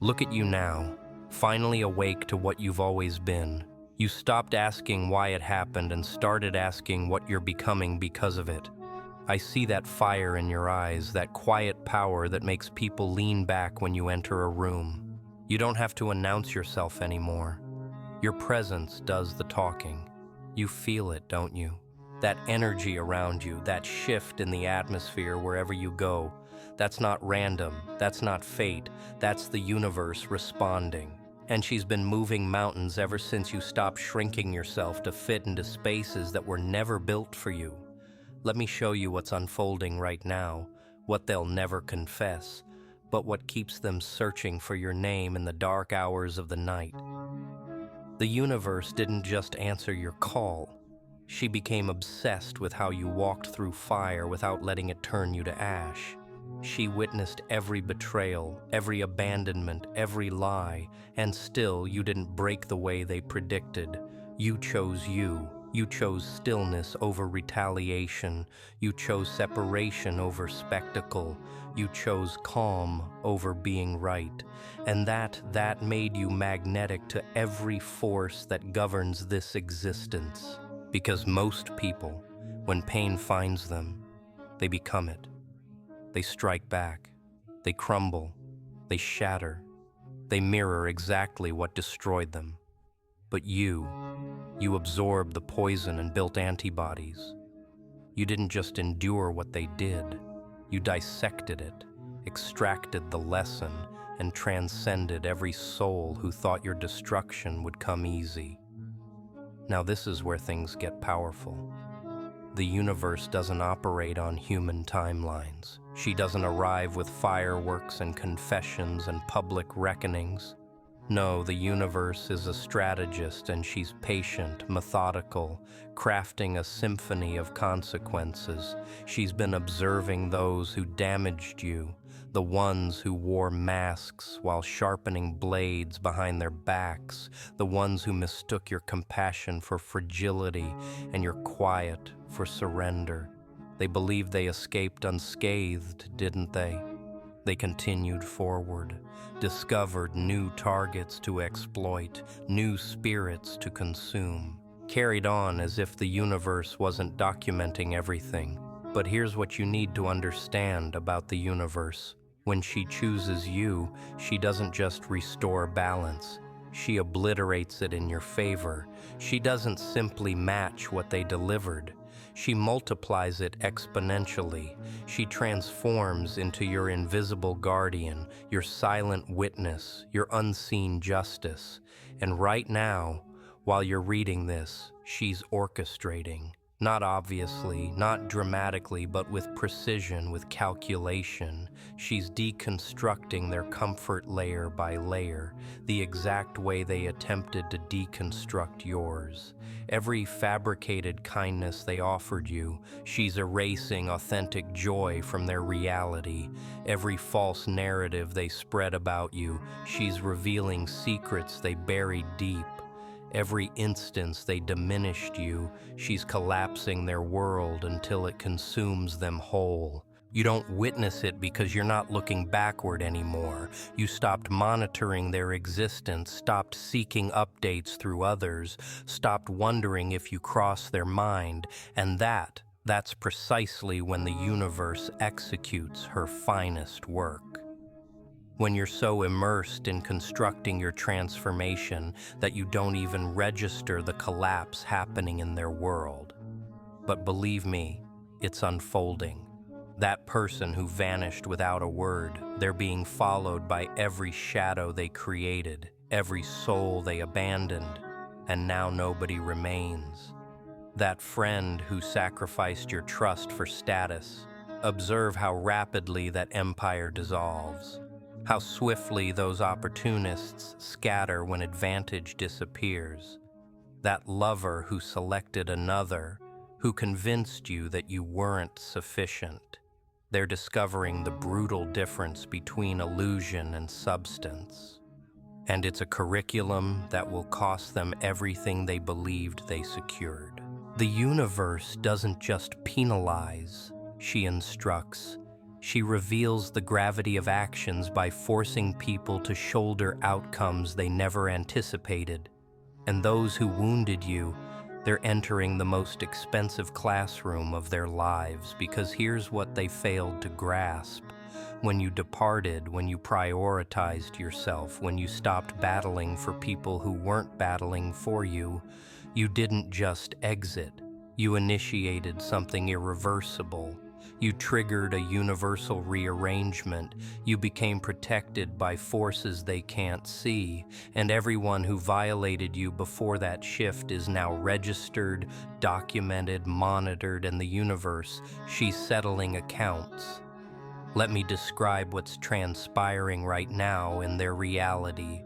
Look at you now, finally awake to what you've always been. You stopped asking why it happened and started asking what you're becoming because of it. I see that fire in your eyes, that quiet power that makes people lean back when you enter a room. You don't have to announce yourself anymore. Your presence does the talking. You feel it, don't you? That energy around you, that shift in the atmosphere wherever you go. That's not random, that's not fate, that's the universe responding. And she's been moving mountains ever since you stopped shrinking yourself to fit into spaces that were never built for you. Let me show you what's unfolding right now, what they'll never confess, but what keeps them searching for your name in the dark hours of the night. The universe didn't just answer your call. She became obsessed with how you walked through fire without letting it turn you to ash. She witnessed every betrayal, every abandonment, every lie, and still you didn't break the way they predicted. You chose you. You chose stillness over retaliation. You chose separation over spectacle. You chose calm over being right. And that made you magnetic to every force that governs this existence. Because most people, when pain finds them, they become it. They strike back. They crumble. They shatter. They mirror exactly what destroyed them. But you absorbed the poison and built antibodies. You didn't just endure what they did. You dissected it, extracted the lesson, and transcended every soul who thought your destruction would come easy. Now this is where things get powerful. The universe doesn't operate on human timelines. She doesn't arrive with fireworks and confessions and public reckonings. No, the universe is a strategist, and she's patient, methodical, crafting a symphony of consequences. She's been observing those who damaged you, the ones who wore masks while sharpening blades behind their backs, the ones who mistook your compassion for fragility and your quiet for surrender. They believed they escaped unscathed, didn't they? They continued forward, discovered new targets to exploit, new spirits to consume, carried on as if the universe wasn't documenting everything. But here's what you need to understand about the universe. When she chooses you, she doesn't just restore balance. She obliterates it in your favor. She doesn't simply match what they delivered. She multiplies it exponentially. She transforms into your invisible guardian, your silent witness, your unseen justice. And right now, while you're reading this, she's orchestrating. Not obviously, not dramatically, but with precision, with calculation. She's deconstructing their comfort layer by layer, the exact way they attempted to deconstruct yours. Every fabricated kindness they offered you, she's erasing authentic joy from their reality. Every false narrative they spread about you, she's revealing secrets they buried deep. Every instance they diminished you, she's collapsing their world until it consumes them whole. You don't witness it because you're not looking backward anymore. You stopped monitoring their existence, stopped seeking updates through others, stopped wondering if you cross their mind, and that's precisely when the universe executes her finest work. When you're so immersed in constructing your transformation that you don't even register the collapse happening in their world. But believe me, it's unfolding. That person who vanished without a word, they're being followed by every shadow they created, every soul they abandoned, and now nobody remains. That friend who sacrificed your trust for status, observe how rapidly that empire dissolves. How swiftly those opportunists scatter when advantage disappears. That lover who selected another, who convinced you that you weren't sufficient. They're discovering the brutal difference between illusion and substance. And it's a curriculum that will cost them everything they believed they secured. The universe doesn't just penalize, she instructs. She reveals the gravity of actions by forcing people to shoulder outcomes they never anticipated. And those who wounded you, they're entering the most expensive classroom of their lives, because here's what they failed to grasp. When you departed, when you prioritized yourself, when you stopped battling for people who weren't battling for you, you didn't just exit. You initiated something irreversible. You triggered a universal rearrangement. You became protected by forces they can't see. And everyone who violated you before that shift is now registered, documented, monitored, and the universe, she's settling accounts. Let me describe what's transpiring right now in their reality.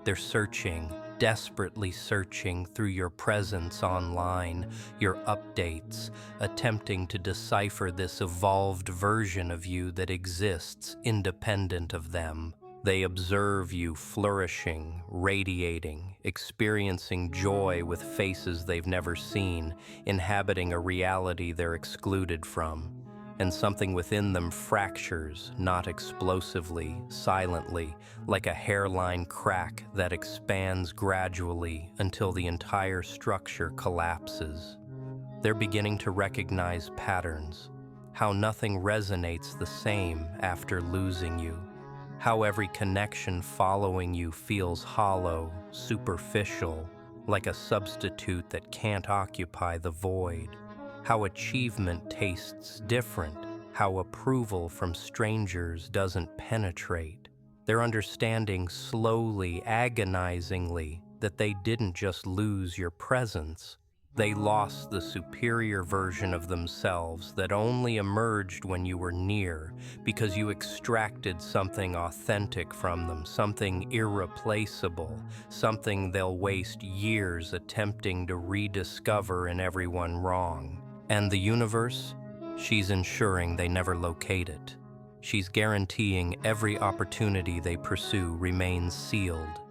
They're searching, desperately searching through your presence online, your updates, attempting to decipher this evolved version of you that exists independent of them. They observe you flourishing, radiating, experiencing joy with faces they've never seen, inhabiting a reality they're excluded from. And something within them fractures, not explosively, silently, like a hairline crack that expands gradually until the entire structure collapses. They're beginning to recognize patterns, how nothing resonates the same after losing you, how every connection following you feels hollow, superficial, like a substitute that can't occupy the void. How achievement tastes different, how approval from strangers doesn't penetrate. They're understanding slowly, agonizingly, that they didn't just lose your presence. They lost the superior version of themselves that only emerged when you were near, because you extracted something authentic from them, something irreplaceable, something they'll waste years attempting to rediscover in everyone wrong. And the universe? She's ensuring they never locate it. She's guaranteeing every opportunity they pursue remains sealed.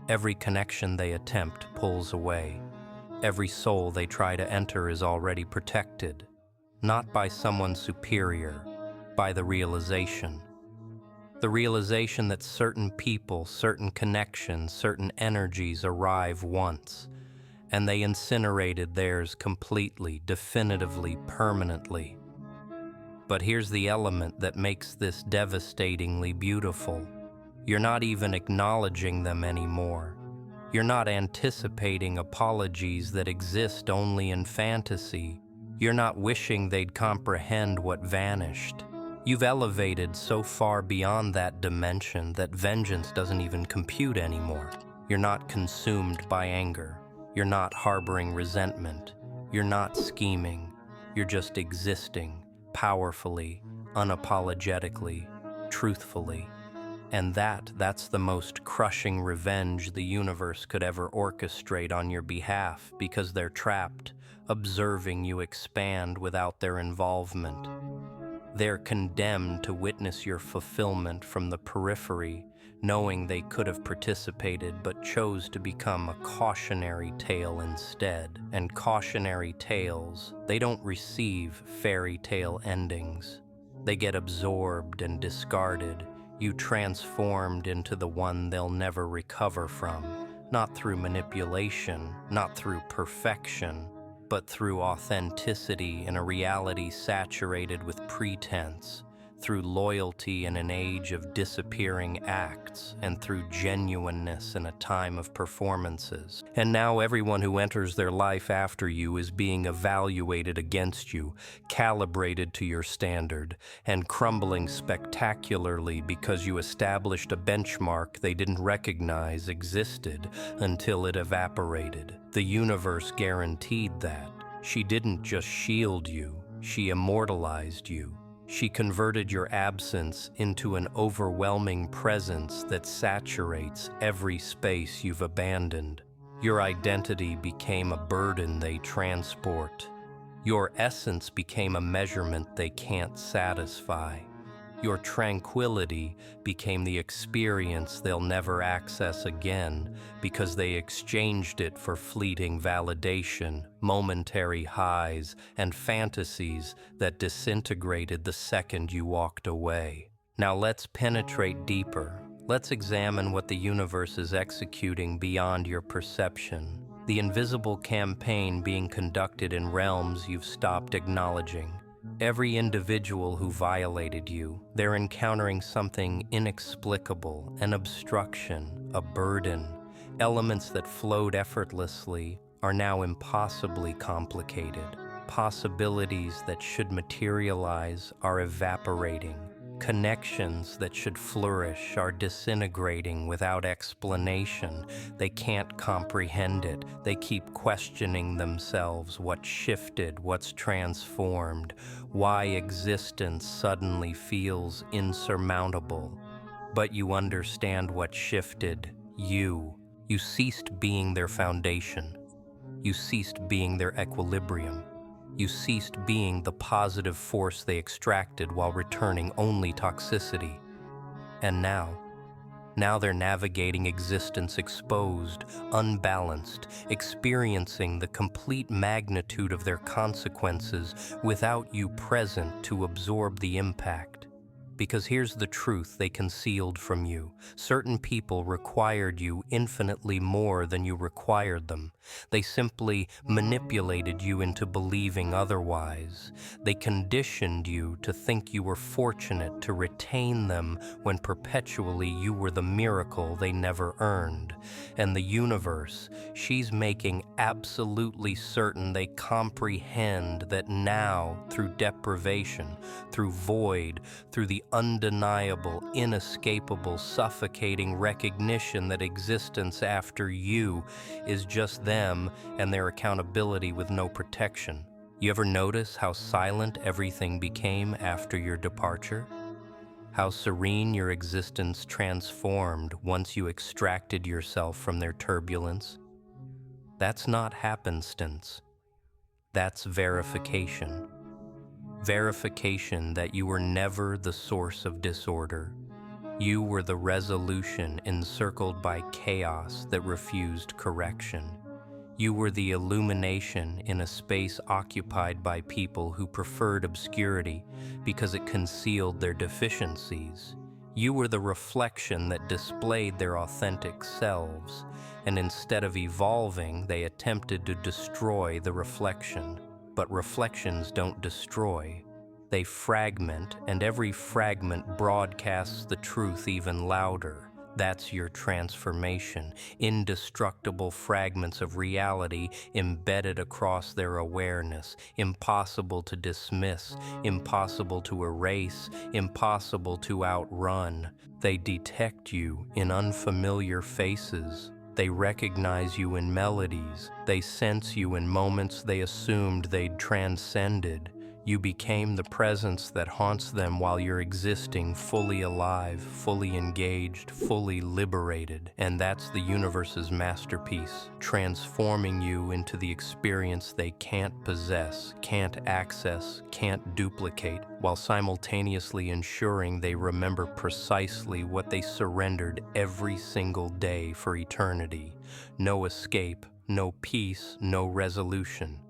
Every connection they attempt pulls away. Every soul they try to enter is already protected, not by someone superior, by the realization. The realization that certain people, certain connections, certain energies arrive once, and they incinerated theirs completely, definitively, permanently. But here's the element that makes this devastatingly beautiful. You're not even acknowledging them anymore. You're not anticipating apologies that exist only in fantasy. You're not wishing they'd comprehend what vanished. You've elevated so far beyond that dimension that vengeance doesn't even compute anymore. You're not consumed by anger. You're not harboring resentment. You're not scheming. You're just existing, powerfully, unapologetically, truthfully. And that's the most crushing revenge the universe could ever orchestrate on your behalf, because they're trapped, observing you expand without their involvement. They're condemned to witness your fulfillment from the periphery, knowing they could have participated but chose to become a cautionary tale instead. And cautionary tales, they don't receive fairy tale endings. They get absorbed and discarded, you transformed into the one they'll never recover from, not through manipulation, not through perfection, but through authenticity in a reality saturated with pretense, through loyalty in an age of disappearing acts, and through genuineness in a time of performances. And now everyone who enters their life after you is being evaluated against you, calibrated to your standard, and crumbling spectacularly because you established a benchmark they didn't recognize existed until it evaporated. The universe guaranteed that. She didn't just shield you, she immortalized you. She converted your absence into an overwhelming presence that saturates every space you've abandoned. Your identity became a burden they transport. Your essence became a measurement they can't satisfy. Your tranquility became the experience they'll never access again because they exchanged it for fleeting validation, momentary highs, and fantasies that disintegrated the second you walked away. Now let's penetrate deeper. Let's examine what the universe is executing beyond your perception. The invisible campaign being conducted in realms you've stopped acknowledging. Every individual who violated you, they're encountering something inexplicable, an obstruction, a burden. Elements that flowed effortlessly are now impossibly complicated. Possibilities that should materialize are evaporating. Connections that should flourish are disintegrating without explanation. They can't comprehend it. They keep questioning themselves. What shifted? What's transformed? Why existence suddenly feels insurmountable? But you understand what shifted. You ceased being their foundation. You ceased being their equilibrium. You ceased being the positive force they extracted while returning only toxicity. And now they're navigating existence exposed, unbalanced, experiencing the complete magnitude of their consequences without you present to absorb the impact. Because here's the truth they concealed from you. Certain people required you infinitely more than you required them. They simply manipulated you into believing otherwise. They conditioned you to think you were fortunate to retain them when perpetually you were the miracle they never earned. And the universe, she's making absolutely certain they comprehend that now, through deprivation, through void, through the undeniable, inescapable, suffocating recognition that existence after you is just them and their accountability with no protection. You ever notice how silent everything became after your departure? How serene your existence transformed once you extracted yourself from their turbulence? That's not happenstance. That's verification. Verification that you were never the source of disorder. You were the resolution encircled by chaos that refused correction. You were the illumination in a space occupied by people who preferred obscurity because it concealed their deficiencies. You were the reflection that displayed their authentic selves, and instead of evolving, they attempted to destroy the reflection. But reflections don't destroy. They fragment, and every fragment broadcasts the truth even louder. That's your transformation. Indestructible fragments of reality embedded across their awareness, impossible to dismiss, impossible to erase, impossible to outrun. They detect you in unfamiliar faces. They recognize you in melodies. They sense you in moments they assumed they'd transcended. You became the presence that haunts them while you're existing fully alive, fully engaged, fully liberated. And that's the universe's masterpiece, transforming you into the experience they can't possess, can't access, can't duplicate, while simultaneously ensuring they remember precisely what they surrendered every single day for eternity. No escape, no peace, no resolution.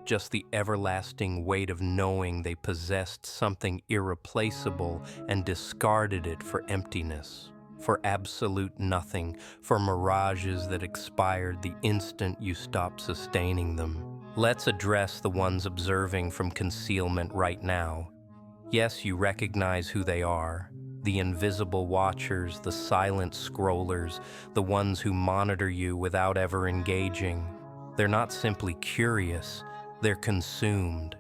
Just the everlasting weight of knowing they possessed something irreplaceable and discarded it for emptiness, for absolute nothing, for mirages that expired the instant you stopped sustaining them. Let's address the ones observing from concealment right now. Yes, you recognize who they are. The invisible watchers, the silent scrollers, the ones who monitor you without ever engaging. They're not simply curious. They're consumed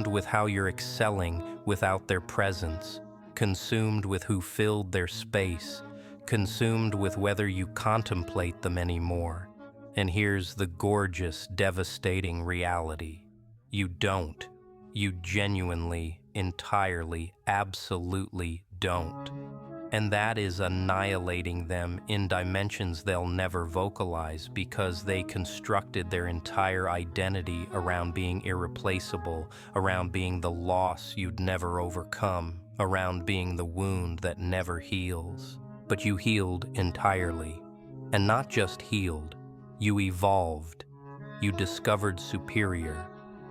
with how you're excelling without their presence, consumed with who filled their space, consumed with whether you contemplate them anymore. And here's the gorgeous, devastating reality. You don't. You genuinely, entirely, absolutely don't. And that is annihilating them in dimensions they'll never vocalize because they constructed their entire identity around being irreplaceable, around being the loss you'd never overcome. around being the wound that never heals. But you healed entirely. And not just healed, you evolved. You discovered superior.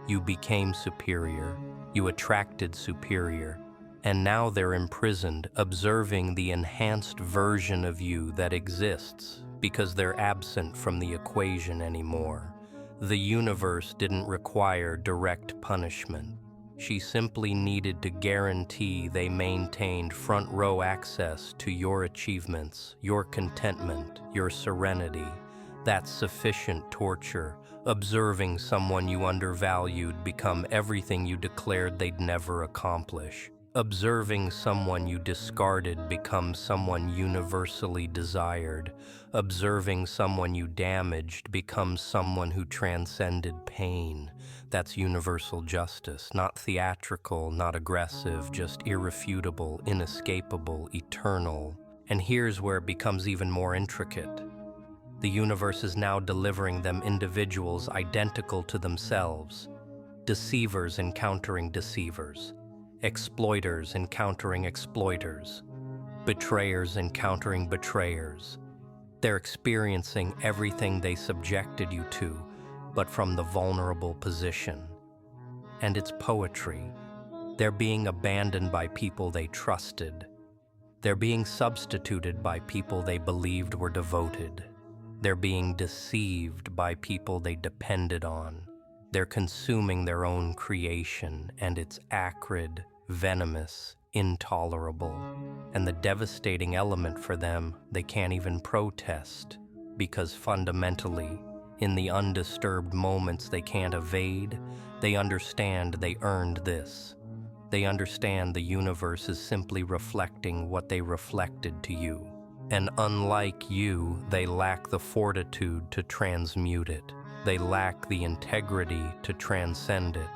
You became superior. You attracted superior. And now they're imprisoned, observing the enhanced version of you that exists because they're absent from the equation anymore. The universe didn't require direct punishment. She simply needed to guarantee they maintained front row access to your achievements, your contentment, your serenity. That's sufficient torture, observing someone you undervalued become everything you declared they'd never accomplish. Observing someone you discarded become someone universally desired. Observing someone you damaged becomes someone who transcended pain. That's universal justice, not theatrical, not aggressive, just irrefutable, inescapable, eternal. And here's where it becomes even more intricate. The universe is now delivering them individuals identical to themselves, deceivers encountering deceivers, exploiters encountering exploiters, betrayers encountering betrayers. They're experiencing everything they subjected you to, but from the vulnerable position. And it's poetry. They're being abandoned by people they trusted. They're being substituted by people they believed were devoted. They're being deceived by people they depended on. They're consuming their own creation, and it's acrid, venomous, intolerable. And the devastating element for them, they can't even protest, because fundamentally, in the undisturbed moments they can't evade, they understand they earned this. They understand the universe is simply reflecting what they reflected to you. And unlike you, they lack the fortitude to transmute it. They lack the integrity to transcend it.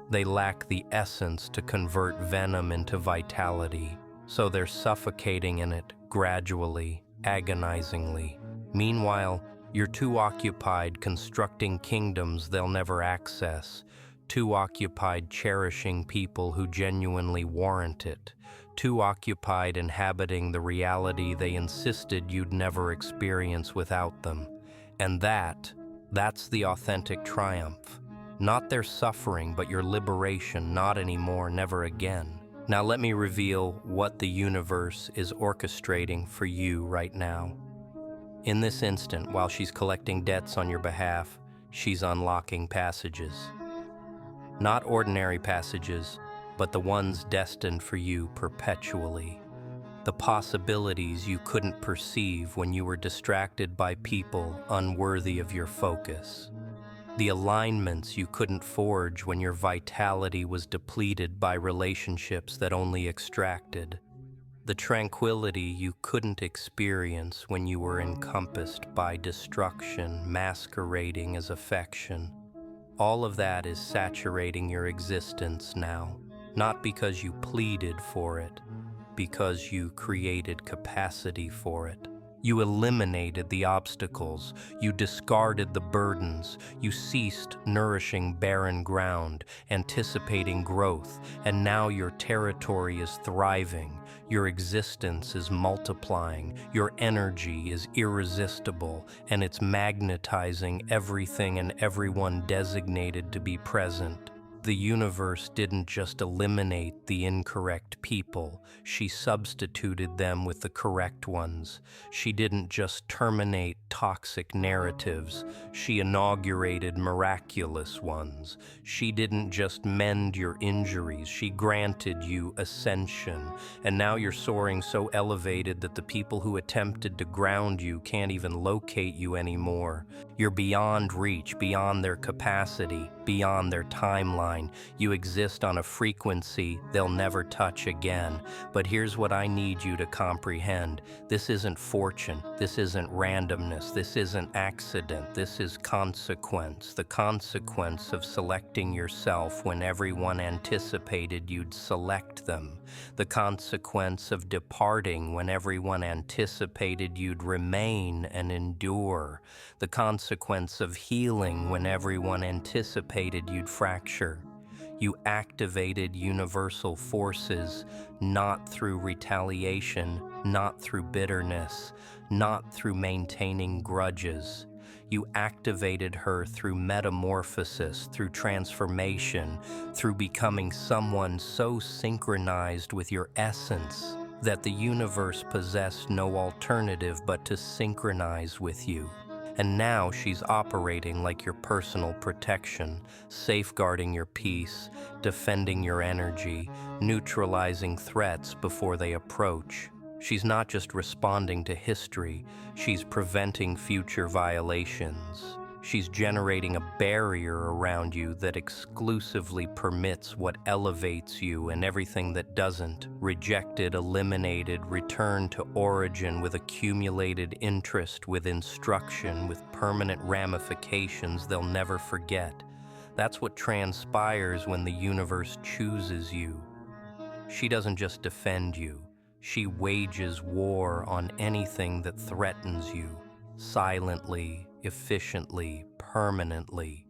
They lack the essence to convert venom into vitality. So they're suffocating in it gradually, agonizingly. Meanwhile, you're too occupied constructing kingdoms they'll never access, too occupied cherishing people who genuinely warrant it, too occupied inhabiting the reality they insisted you'd never experience without them. And that's the authentic triumph. Not their suffering, but your liberation, not anymore, never again. Now let me reveal what the universe is orchestrating for you right now. In this instant, while she's collecting debts on your behalf, she's unlocking passages. Not ordinary passages, but the ones destined for you perpetually. The possibilities you couldn't perceive when you were distracted by people unworthy of your focus. The alignments you couldn't forge when your vitality was depleted by relationships that only extracted. The tranquility you couldn't experience when you were encompassed by destruction masquerading as affection. All of that is saturating your existence now, not because you pleaded for it, because you created capacity for it. You eliminated the obstacles, you discarded the burdens, you ceased nourishing barren ground, anticipating growth, and now your territory is thriving, your existence is multiplying, your energy is irresistible, and it's magnetizing everything and everyone designated to be present. The universe didn't just eliminate the incorrect people, she substituted them with the correct ones. She didn't just terminate toxic narratives, she inaugurated miraculous ones. She didn't just mend your injuries, she granted you ascension. And now you're soaring so elevated that the people who attempted to ground you can't even locate you anymore. You're beyond reach, beyond their capacity, beyond their timeline. You exist on a frequency they'll never touch again. But here's what I need you to comprehend. This isn't fortune. This isn't randomness. This isn't accident. This is consequence. The consequence of selecting yourself when everyone anticipated you'd select them. The consequence of departing when everyone anticipated you'd remain and endure. The consequence of healing when everyone anticipated you'd fracture. You activated universal forces, not through retaliation, not through bitterness, not through maintaining grudges. You activated her through metamorphosis, through transformation, through becoming someone so synchronized with your essence that the universe possessed no alternative but to synchronize with you. And now she's operating like your personal protection, safeguarding your peace, defending your energy, neutralizing threats before they approach. She's not just responding to history, she's preventing future violations. She's generating a barrier around you that exclusively permits what elevates you, and everything that doesn't, rejected, eliminated, returned to origin with accumulated interest, with instruction, with permanent ramifications they'll never forget. That's what transpires when the universe chooses you. She doesn't just defend you. She wages war on anything that threatens you, silently, efficiently, permanently.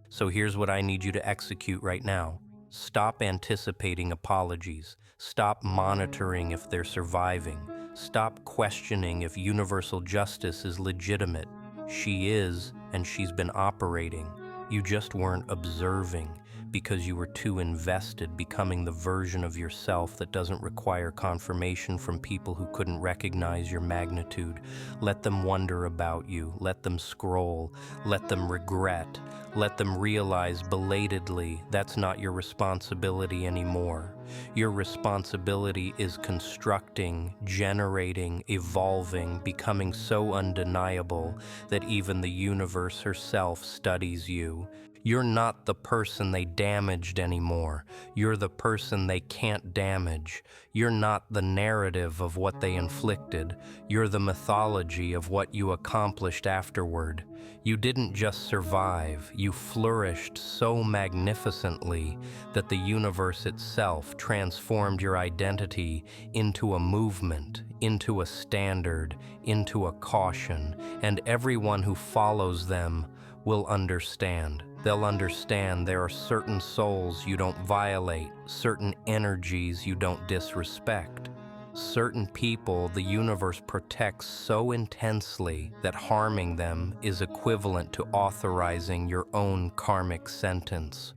So here's what I need you to execute right now. Stop anticipating apologies. Stop monitoring if they're surviving. Stop questioning if universal justice is legitimate. She is, and she's been operating. You just weren't observing because you were too invested becoming the version of yourself that doesn't require confirmation from people who couldn't recognize your magnitude. Let them wonder about you. Let them scroll. Let them regret. Let them realize belatedly that's not your responsibility anymore. Your responsibility is constructing, generating, evolving, becoming so undeniable that even the universe herself studies you. You're not the person they damaged anymore. You're the person they can't damage. You're not the narrative of what they inflicted. You're the mythology of what you accomplished afterward. You didn't just survive, you flourished so magnificently that the universe itself transformed your identity into a movement, into a standard, into a caution, and everyone who follows them will understand. They'll understand there are certain souls you don't violate, certain energies you don't disrespect, certain people the universe protects so intensely that harming them is equivalent to authorizing your own karmic sentence.